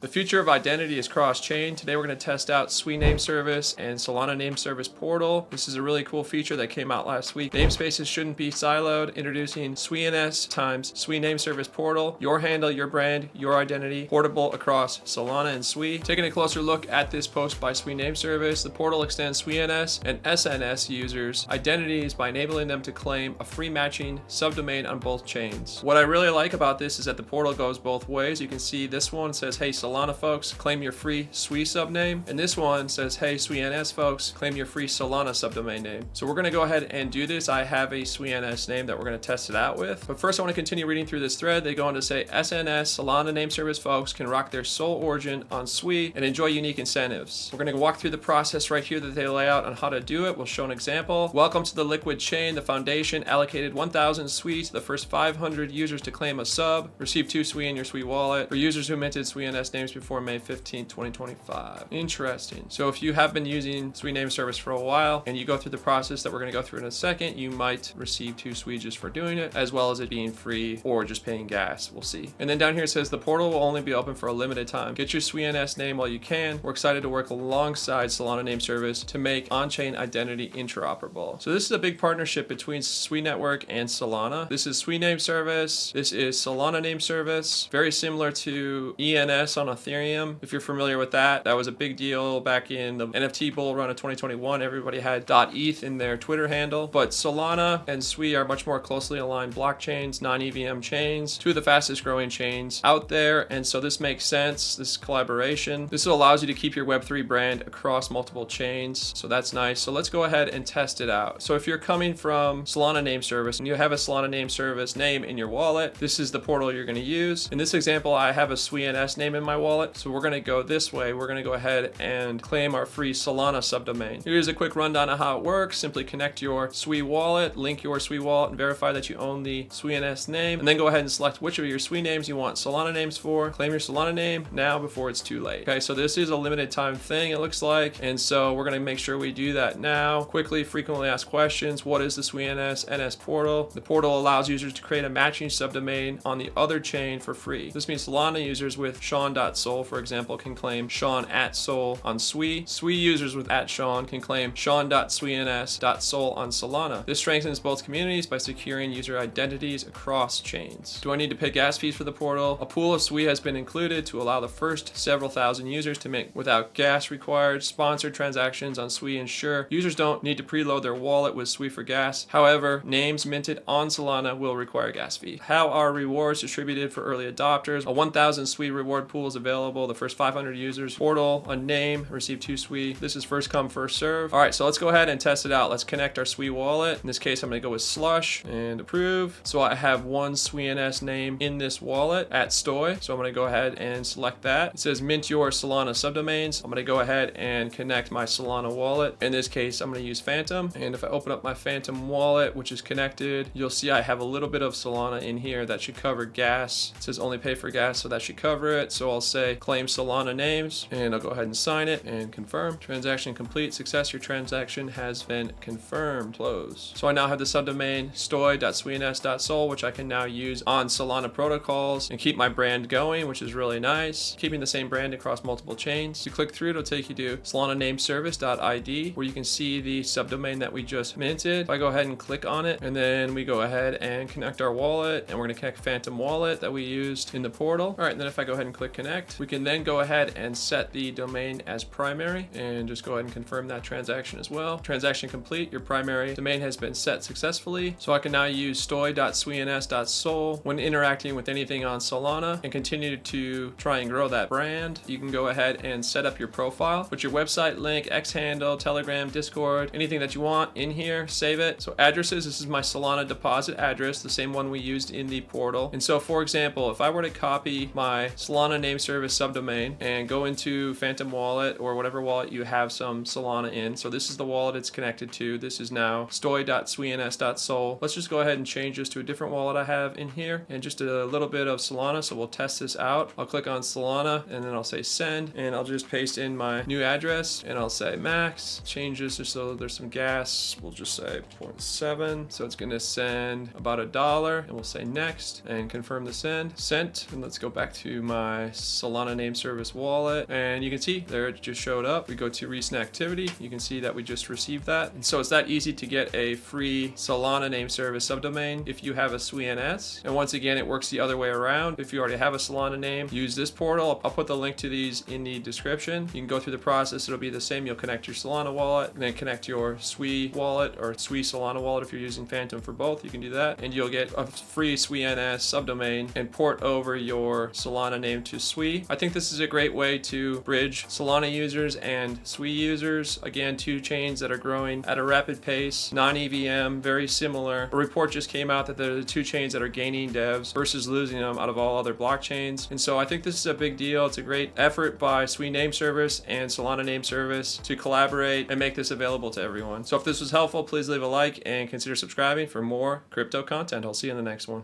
The future of identity is cross-chain. Today we're going to test out Sui Name Service and Solana Name Service portal. This is a really cool feature that came out last week. Namespaces shouldn't be siloed. Introducing SuiNS times Sui Name Service portal. Your handle, your brand, your identity, portable across Solana and Sui. Taking a closer look at this post by Sui Name Service, the portal extends SuiNS and SNS users' identities by enabling them to claim a free matching subdomain on both chains. What I really like about this is that the portal goes both ways. You can see this one says, hey, Solana folks, claim your free Sui subname. And this one says, hey, SuiNS folks, claim your free Solana subdomain name. So we're going to go ahead and do this. I have a SuiNS name that we're going to test it out with. But first I want to continue reading through this thread. They go on to say, SNS, Solana Name Service folks can rock their sole origin on Sui and enjoy unique incentives. We're going to walk through the process right here that they lay out on how to do it. We'll show an example. Welcome to the Liquid chain. The foundation allocated 1,000 Sui to the first 500 users to claim a sub. Receive 2 Sui in your Sui wallet for users who minted SuiNS names before May 15, 2025. Interesting. So if you have been using Sui Name Service for a while and you go through the process that we're going to go through in a second, you might receive 2 Sui just for doing it, as well as it being free or just paying gas. We'll see. And then down here it says the portal will only be open for a limited time. Get your SuiNS name while you can. We're excited to work alongside Solana Name Service to make on-chain identity interoperable. So this is a big partnership between Sui Network and Solana. This is Sui Name Service. This is Solana Name Service. Very similar to ENS on Ethereum. If you're familiar with that, that was a big deal back in the NFT bull run of 2021. Everybody had .eth in their Twitter handle. But Solana and Sui are much more closely aligned blockchains, non-EVM chains, 2 of the fastest growing chains out there. And so this makes sense, this collaboration. This allows you to keep your Web3 brand across multiple chains. So that's nice. So let's go ahead and test it out. So if you're coming from Solana Name Service and you have a Solana Name Service name in your wallet, this is the portal you're going to use. In this example, I have a SuiNS name in my wallet. So we're going to go this way. We're going to go ahead and claim our free Solana subdomain. Here's a quick rundown of how it works. Simply connect your Sui wallet, link your Sui wallet, and verify that you own the SuiNS name. And then go ahead and select which of your Sui names you want Solana names for. Claim your Solana name now before it's too late. Okay, so this is a limited time thing, it looks like. And so we're going to make sure we do that now. Quickly, frequently asked questions. What is the SuiNS NS portal? The portal allows users to create a matching subdomain on the other chain for free. This means Solana users with Sean.Sol, for example, can claim Sean@Sol on Sui. Sui users with @Sean can claim Sean.SuiNS.Sol on Solana. This strengthens both communities by securing user identities across chains. Do I need to pay gas fees for the portal? A pool of Sui has been included to allow the first several thousand users to mint without gas required. Sponsored transactions on Sui ensure users don't need to preload their wallet with Sui for gas. However, names minted on Solana will require a gas fee. How are rewards distributed for early adopters? A 1,000 Sui reward pool is available. The first 500 users, portal, a name, receive 2 Sui. This is first come, first serve. All right, so let's go ahead and test it out. Let's connect our Sui wallet. In this case, I'm going to go with slush and approve. So I have 1 SuiNS name in this wallet at Stoi. So I'm going to go ahead and select that. It says mint your Solana subdomains. I'm going to go ahead and connect my Solana wallet. In this case, I'm going to use Phantom. And if I open up my Phantom wallet, which is connected, you'll see I have a little bit of Solana in here that should cover gas. It says only pay for gas, so that should cover it. So I'll say claim Solana names, and I'll go ahead and sign it and confirm. Transaction complete. Success. Your transaction has been confirmed. Close. So I now have the subdomain stoi.suins.sol, which I can now use on Solana protocols and keep my brand going, which is really nice. Keeping the same brand across multiple chains. You click through, it'll take you to Solana Name Service.id, where you can see the subdomain that we just minted. If I go ahead and click on it, and then we go ahead and connect our wallet, and we're going to connect Phantom wallet that we used in the portal. All right, and then if I go ahead and click connect, we can then go ahead and set the domain as primary and just go ahead and confirm that transaction as well. Transaction complete. Your primary domain has been set successfully. So I can now use stoi.suins.sol when interacting with anything on Solana and continue to try and grow that brand. You can go ahead and set up your profile, put your website link, X handle, Telegram, Discord, anything that you want in here, save it. So addresses, this is my Solana deposit address, the same one we used in the portal. And so for example, if I were to copy my Solana Name Service subdomain and go into Phantom wallet or whatever wallet you have some Solana in. So this is the wallet it's connected to. This is now stoi.suins.sol. Let's just go ahead and change this to a different wallet I have in here and just a little bit of Solana. So we'll test this out. I'll click on Solana and then I'll say send, and I'll just paste in my new address and I'll say max. Change this just so there's some gas. We'll just say 0.7. So it's going to send about $1, and we'll say next and confirm the send. Sent. And let's go back to my Solana Name Service wallet, and you can see there it just showed up. We go to recent activity, you can see that we just received that. And so it's that easy to get a free Solana Name Service subdomain if you have a SuiNS. And once again, it works the other way around. If you already have a Solana name, use this portal. I'll put the link to these in the description. You can go through the process. It'll be the same. You'll connect your Solana wallet and then connect your Sui wallet or Sui Solana wallet. If you're using Phantom for both, you can do that. And you'll get a free SuiNS subdomain and port over your Solana name to Sui. I think this is a great way to bridge Solana users and Sui users. Again, two chains that are growing at a rapid pace, non-EVM, very similar. A report just came out that they're the two chains that are gaining devs versus losing them out of all other blockchains. And so I think this is a big deal. It's a great effort by Sui Name Service and Solana Name Service to collaborate and make this available to everyone. So if this was helpful, please leave a like and consider subscribing for more crypto content. I'll see you in the next one.